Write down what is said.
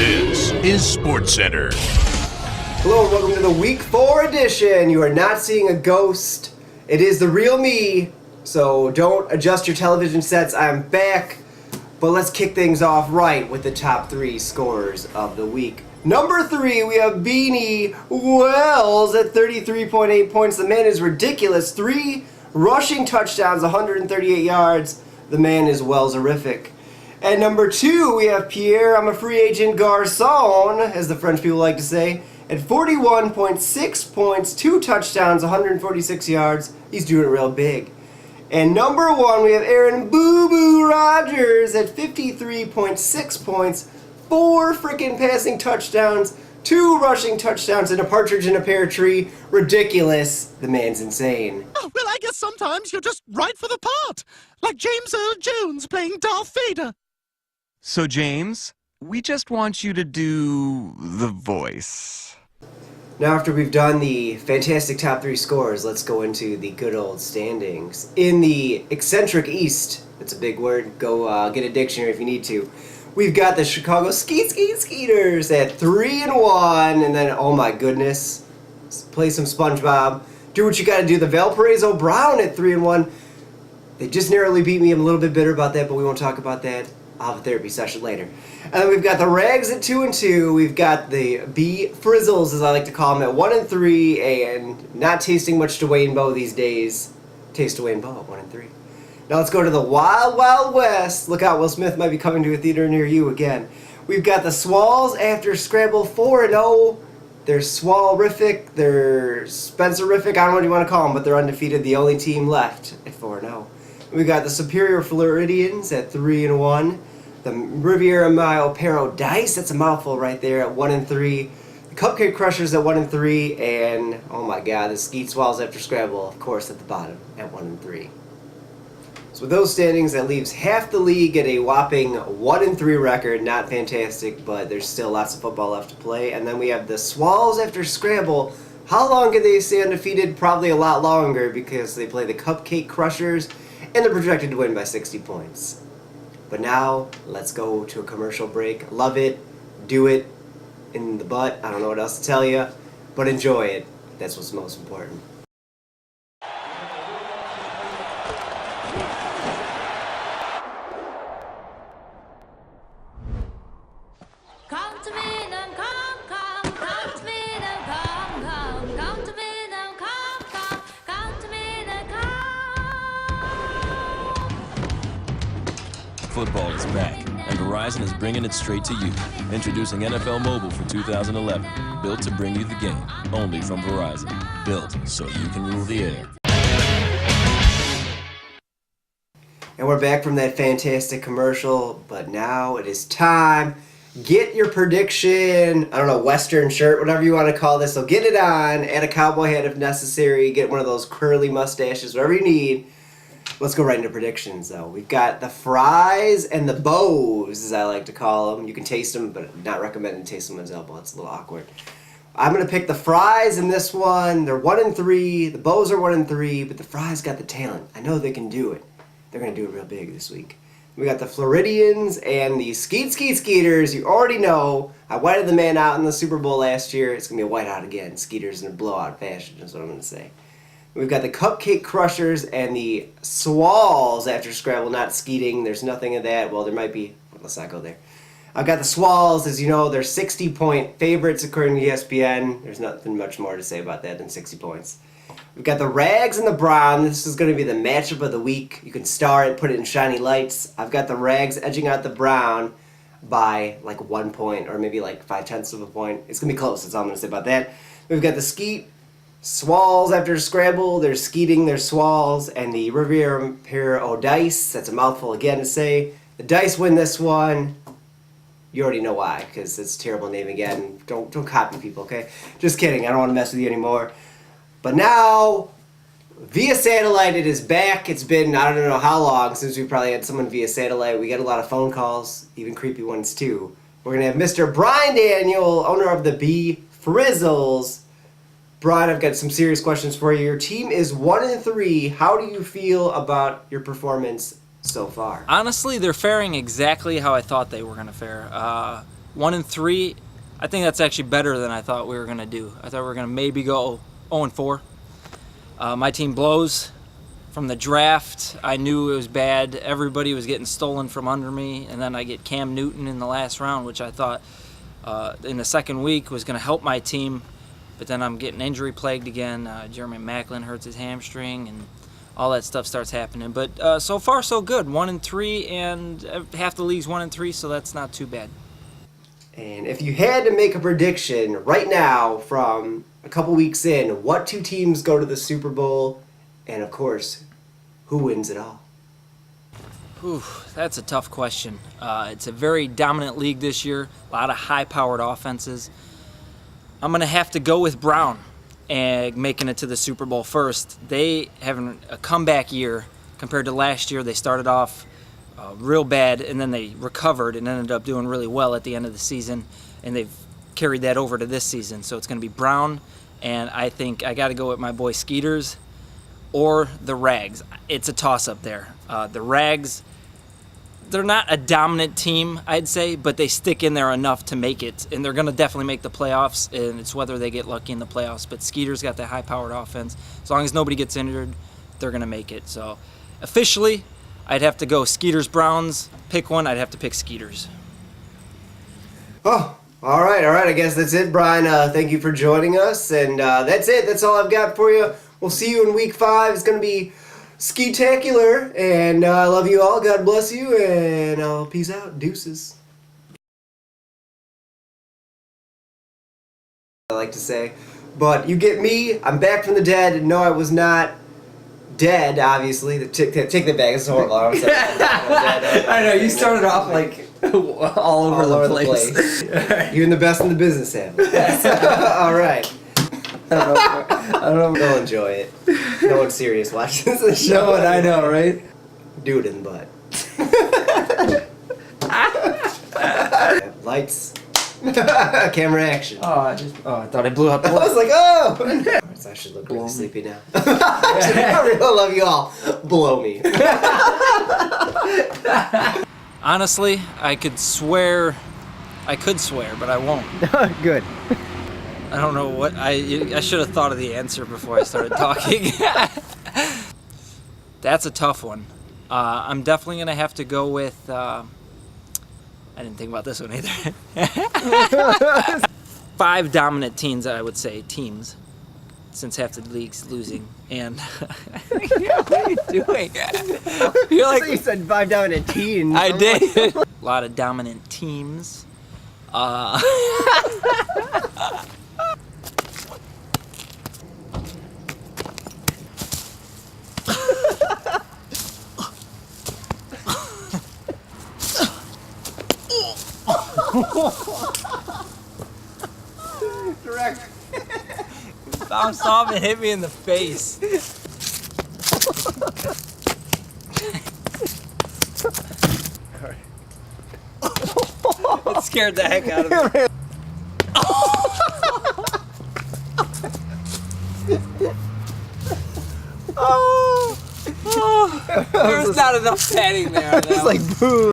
This is SportsCenter. Hello and welcome to the Week 4 edition. You are not seeing a ghost. It is the real me, so don't adjust your television sets. I'm back, but let's kick things off right with the top 3 scorers of the week. Number 3, we have Beanie Wells at 33.8 points. The man is ridiculous. 3 rushing touchdowns, 138 yards. The man is Wells-erific. At number 2, we have Pierre, I'm a free agent Garçon, as the French people like to say, at 41.6 points, 2 touchdowns, 146 yards. He's doing it real big. And number 1, we have Aaron Boo Boo Rodgers at 53.6 points, 4 freaking passing touchdowns, 2 rushing touchdowns, and a partridge in a pear tree. Ridiculous. The man's insane. Oh, well, I guess sometimes you're just right for the part. Like James Earl Jones playing Darth Vader. So, James, we just want you to do the voice. Now, after we've done the fantastic top 3 scores, let's go into the good old standings. In the eccentric East, that's a big word, go get a dictionary if you need to. We've got the Chicago Skeeters at 3-1, and then, oh my goodness, play some SpongeBob. Do what you gotta do. The Valparaiso Brown at 3-1. They just narrowly beat me. I'm a little bit bitter about that, but we won't talk about that. I'll have a therapy session later. And then we've got the Rags at 2-2. We've got the B Frizzles, as I like to call them, at 1-3, and not tasting much Dwayne Bowe these days. Taste Dwayne Bowe at 1-3. Now let's go to the Wild Wild West. Look out, Will Smith might be coming to a theater near you again. We've got the Swalls after Scrabble 4-0. They're Swall-rific, they're Spencer-rific, I don't know what you want to call them, but they're undefeated, the only team left at 4-0. We've got the Superior Floridians at 3-1. The Riviera Mayo Paradise, that's a mouthful right there, at 1-3. The Cupcake Crushers at 1-3, and oh my god, the Skeet Swalls after Scrabble, of course, at the bottom at 1-3. So with those standings, that leaves half the league at a whopping 1-3 record. Not fantastic, but there's still lots of football left to play. And then we have the Swalls after Scrabble. How long can they stay undefeated? Probably a lot longer, because they play the Cupcake Crushers, and they're projected to win by 60 points. But now, let's go to a commercial break. Love it, do it, in the butt. I don't know what else to tell you, but enjoy it. That's what's most important. Football is back, and Verizon is bringing it straight to you. Introducing NFL Mobile for 2011. Built to bring you the game, only from Verizon. Built so you can rule the air. And we're back from that fantastic commercial, but now it is time. Get your prediction, I don't know, Western shirt, whatever you want to call this. So get it on, add a cowboy hat if necessary, get one of those curly mustaches, whatever you need. Let's go right into predictions, though. We've got the fries and the bows, as I like to call them. You can taste them, but not recommend to taste them on elbow. It's a little awkward. I'm going to pick the fries in this one. They're 1-3. The bows are 1-3, but the fries got the talent. I know they can do it. They're going to do it real big this week. We got the Floridians and the Skeeters. You already know. I whited the man out in the Super Bowl last year. It's going to be a whiteout again. Skeeters in a blowout fashion is what I'm going to say. We've got the Cupcake Crushers and the Swalls after Scrabble, not skeeting. There's nothing of that. Well, there might be. Let's not go there. I've got the Swalls. As you know, they're 60-point favorites according to ESPN. There's nothing much more to say about that than 60 points. We've got the Rags and the Brown. This is going to be the matchup of the week. You can star it, put it in shiny lights. I've got the Rags edging out the Brown by like 1 point or maybe like 0.5 of a point. It's going to be close. That's all I'm going to say about that. We've got the Skeet Swalls after Scrabble, there's Skeeting, there's Swalls, and the Riviera Paradise. That's a mouthful again to say. The Dice win this one. You already know why, because it's a terrible name again. Don't copy people, okay? Just kidding. I don't want to mess with you anymore. But now, via satellite, it is back. It's been, I don't know how long since we probably had someone via satellite. We get a lot of phone calls, even creepy ones too. We're going to have Mr. Brian Daniel, owner of the B Frizzles. Brian, I've got some serious questions for you. Your team is 1-3. How do you feel about your performance so far? Honestly, they're faring exactly how I thought they were going to fare. 1-3, I think that's actually better than I thought we were going to do. I thought we were going to maybe go 0-4. My team blows. From the draft, I knew it was bad. Everybody was getting stolen from under me, and then I get Cam Newton in the last round, which I thought in the second week was going to help my team, but then I'm getting injury plagued again. Jeremy Maclin hurts his hamstring, and all that stuff starts happening. But so far, so good. 1-3, and half the league's 1-3, so that's not too bad. And if you had to make a prediction right now from a couple weeks in, what two teams go to the Super Bowl? And of course, who wins it all? Ooh, that's a tough question. It's a very dominant league this year, a lot of high-powered offenses. I'm going to have to go with Brown and making it to the Super Bowl first. They have a comeback year compared to last year. They started off real bad, and then they recovered and ended up doing really well at the end of the season, and they've carried that over to this season. So it's going to be Brown, and I think I got to go with my boy Skeeters or the Rags. It's a toss-up there. The Rags, they're not a dominant team, I'd say, but they stick in there enough to make it, and they're going to definitely make the playoffs, and it's whether they get lucky in the playoffs. But Skeeter's got that high-powered offense. As long as nobody gets injured, they're going to make it. So officially, I'd have to go Skeeters-Browns. Pick one, I'd have to pick Skeeters. Oh, all right. I guess that's it, Brian. Thank you for joining us, and that's it. That's all I've got for you. We'll see you in week 5. It's going to be ski-tacular, and I love you all. God bless you, and peace out. Deuces. I like to say. But you get me. I'm back from the dead. No, I was not dead, obviously. Take that back. It's horrible. I know, you started off like all over the place. Even the best in the business have. All right. I don't know. They'll enjoy it. No one's serious watching this show. No one, I know, right? Do it in the butt. Lights. Camera action. I thought I blew out the I was like, oh! So I should look really sleepy now. I really love you all. Blow me. Honestly, I could swear, but I won't. Good. I don't know what, I should have thought of the answer before I started talking. That's a tough one. I'm definitely going to have to go with, I didn't think about this one either. 5 dominant teams, I would say, since half the league's losing. And what are you doing? You're like, You said 5 dominant teams. I did. A lot of dominant teams. Direct. Bounced off and hit me in the face. It scared the heck out of me. There's not enough padding there. It's like boom.